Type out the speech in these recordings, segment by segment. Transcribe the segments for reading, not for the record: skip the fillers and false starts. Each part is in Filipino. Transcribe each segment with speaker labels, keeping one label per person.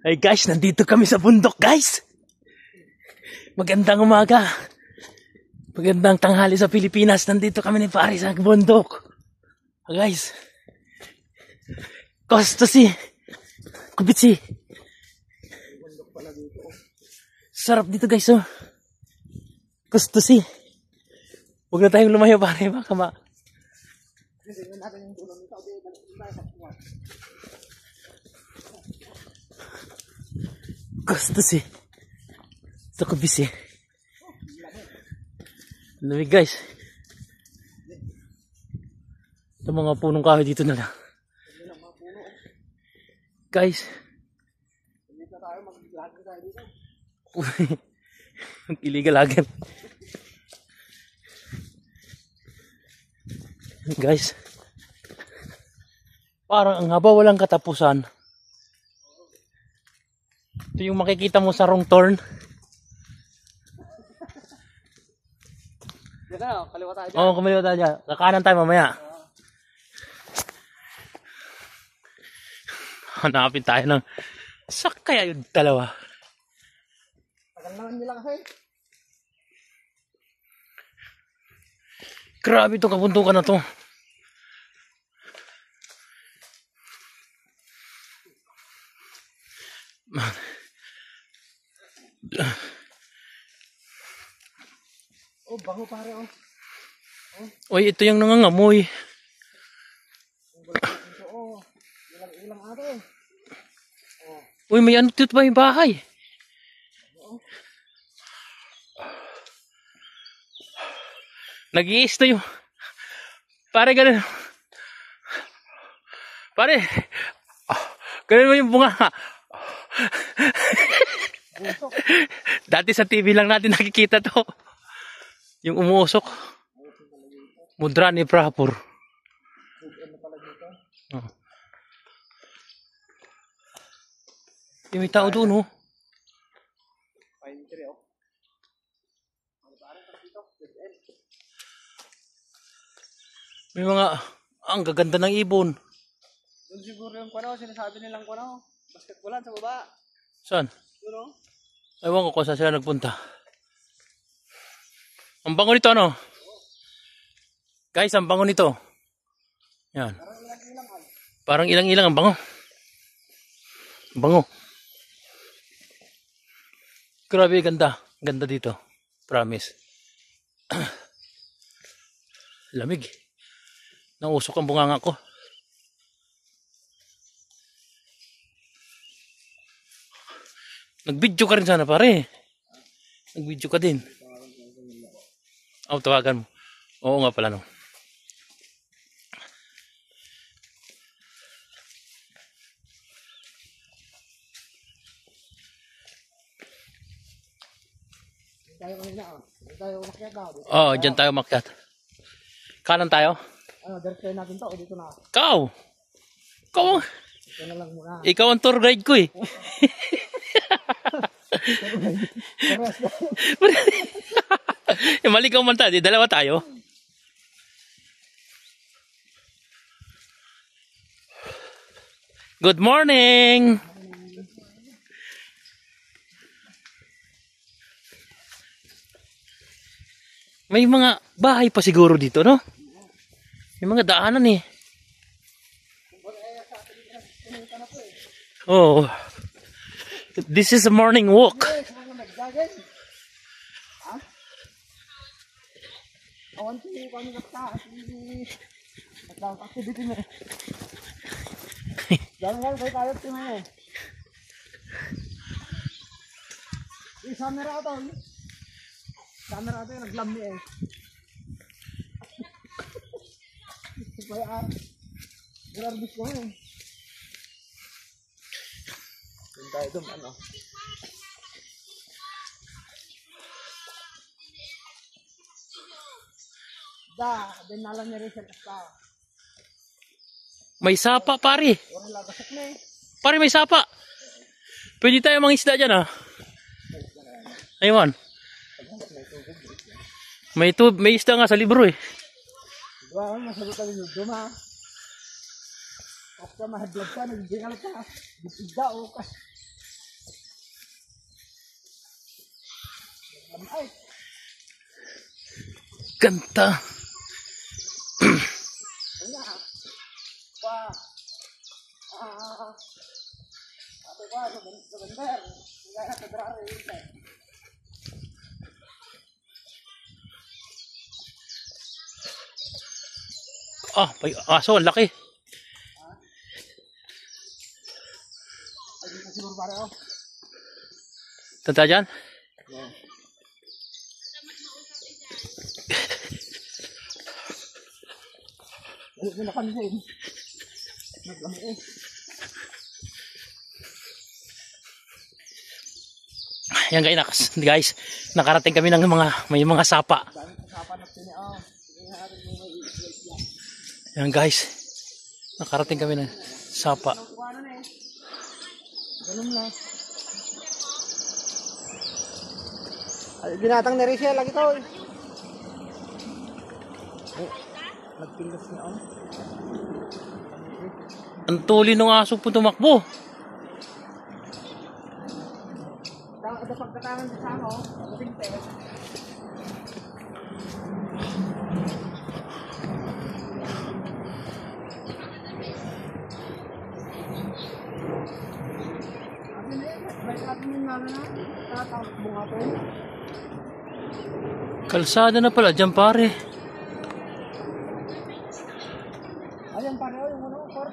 Speaker 1: Ay guys, nandito kami sa bundok guys. Magandang umaga. Magandang tanghali sa Pilipinas. Nandito kami ni pare sa bundok. Guys. Kostosi. Kubitsi. Sarap dito guys oh. Kostosi. Huwag na tayong lumayo pare. Baka Kostosi. Ito kubisi. Lamig guys. Ito mga punong kahoy dito na lang. Guys. Illegal agad. Guys. Parang ang haba walang katapusan. Ito yung makikita mo sa wrong turn. Kaliwa tayo dyan. Oo, kaliwa tayo dyan. Kakanan tayo mamaya. Hanapin tayo ng sak kaya yung dalawa.
Speaker 2: Tagal naman nila kasi.
Speaker 1: Grabe itong kabundukan na to.
Speaker 2: Oh, bango pare oh.
Speaker 1: Uy, ito yung nangangamoy.
Speaker 2: Oh, ilang ate.
Speaker 1: Uy, may ano dito ba yung bahay? Nag-iis na yung... Pare, ganun. Pare. Ganun mo yung bunga. Dati sa TV lang natin nakikita to. Yung umuusok. Mudra ni Prapor. Oh. Yung may tao doon oh. May mga, ang gaganda ng ibon.
Speaker 2: Doon siguro yung kuno, sinasabi nilang kuno, basketballan sa baba.
Speaker 1: Saan?
Speaker 2: Doon oh.
Speaker 1: Ewan ko kung saan sila nagpunta. Ang bango nito ano? Guys, ang bango nito. Yan. Parang ilang-ilang ang bango. Bango. Grabe, ganda. Ganda dito. Promise. Lamig. Nausok ang bunganga ko. Nag-video ka rin sana pare. Nag-video ka din. Oh, tawagan mo. Oo nga pala no.
Speaker 2: Tayo kanina oh. Tayo umakyat daw.
Speaker 1: Oo, dyan tayo umakyat. Kanan tayo?
Speaker 2: Ano, diretso natin to o dito na.
Speaker 1: Ikaw! Ikaw!
Speaker 2: Ito na lang muna.
Speaker 1: Ikaw ang tour guide ko eh. Maligaw man tayo, dalawa tayo. Good morning! May mga bahay pa siguro dito, no? May mga daanan eh. Oh. This is a morning walk.
Speaker 2: Awan ko kami nakta. Nagtawag activity mo. Jangan kayo tayo mo. Camera ito. Camera ito yung naglambi eh. Kaya grabis ko eh. Doon tayo doon ano. Dinalan niya rin siya sa.
Speaker 1: May sapa pare. Pare may sapa. Pwede tayo mangisda dyan ah. Aywan. May isda nga sa libro eh.
Speaker 2: Diba, masagot kami yung duma. Kapag mahadlag ka, nagdingal ka. Bitigda o ka. Ay,
Speaker 1: Ganda.
Speaker 2: ayun na. Pa, ate ko, November. Hingga na February.
Speaker 1: May aso, ang laki.
Speaker 2: Ay, di na siguro pare ako.
Speaker 1: Tanda dyan?
Speaker 2: Balik na kami din. Naglamig eh.
Speaker 1: Yan guys, nakarating kami ng may mga sapa.
Speaker 2: Dami kasapan na piniaw. Sige nga natin yung may
Speaker 1: Yan guys, nakarating kami ng sapa.
Speaker 2: ano na eh. Ganun na. Ay, binatang ni Rachel lagi to. Nagpindas niya ako.
Speaker 1: Ang tuli ng aso po tumakbo.
Speaker 2: Kada pagkatangan sa ano, pagkatinte. May sabi yung nana na, tatawag bunga to.
Speaker 1: Kalsada na pala dyan pare.
Speaker 2: Ayan pare, yung ano, sir.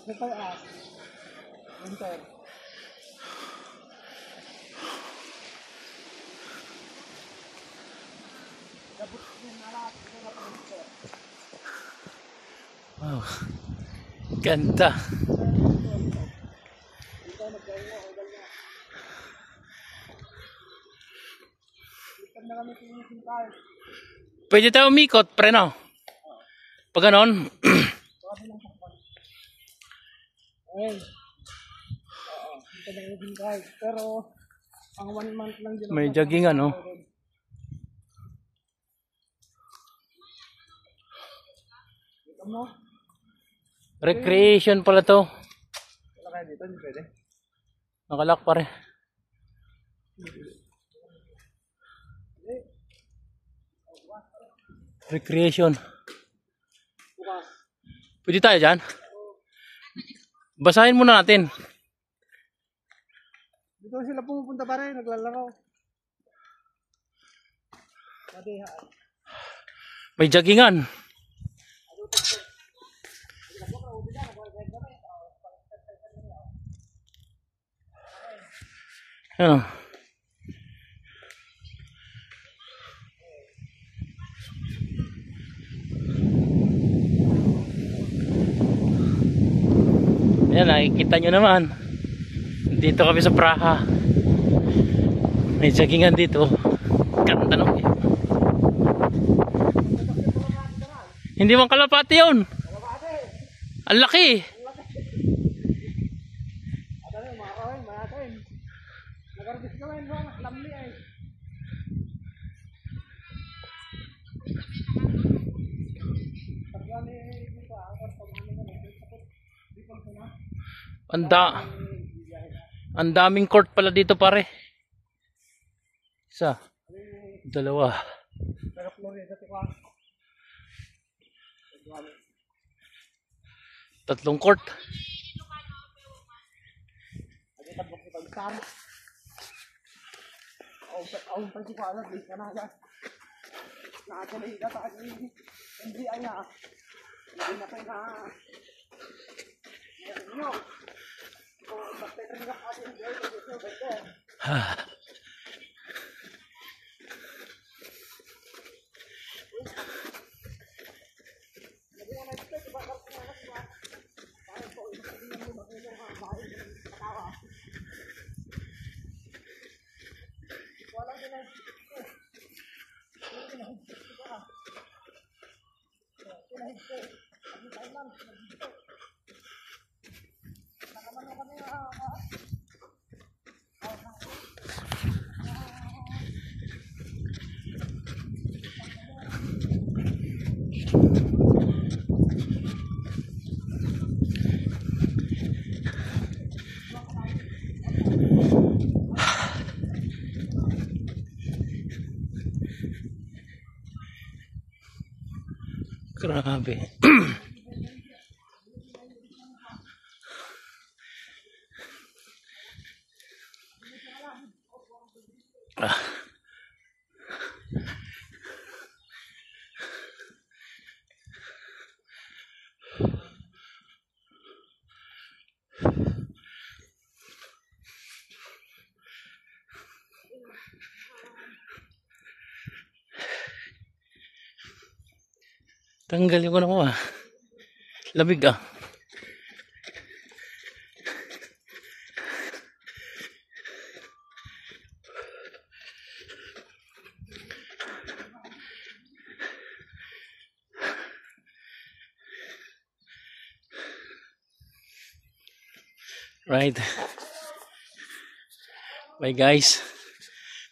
Speaker 2: Ito ah. Enter.
Speaker 1: Wow. Ganda. Pwede tayo umikot, pre, no? Pag ganon.
Speaker 2: Ayun. Oo. Ito na yung kahit. Pero, ang 1 month lang din.
Speaker 1: May jogging ano.
Speaker 2: Ito mo.
Speaker 1: Recreation pala to.
Speaker 2: Wala kaya dito, hindi pwede.
Speaker 1: Nakalak pare. Recreation. Pwede tayo dyan? Basahin muna natin.
Speaker 2: Dito sila pumupunta pa rin, naglalaro.
Speaker 1: May joggingan. Ano? Ayan, nakikita nyo naman. Dito kami sa Praha. May joggingan dito. Ganda naman. Hindi man kalapati yun. Ang laki.
Speaker 2: Nagarbis ka rin, lamli ay.
Speaker 1: Ang daming court pala dito pare. Isa, dalawa.
Speaker 2: Pero Florida ito ka.
Speaker 1: Tatlong court.
Speaker 2: Ada tabok kita besar. Ang pagkikala di kana ya. Naato na ida ta ni. Hindi aya. Hindi na pa na. Yo. Ko bakte rin ka pa din dito dito bete.
Speaker 1: Grabe. Ah. Tanggalin ko na ko ah. Labig ah. Right. Bye guys.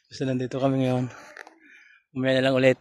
Speaker 1: Basta nandito kami ngayon. Umaya na lang ulit.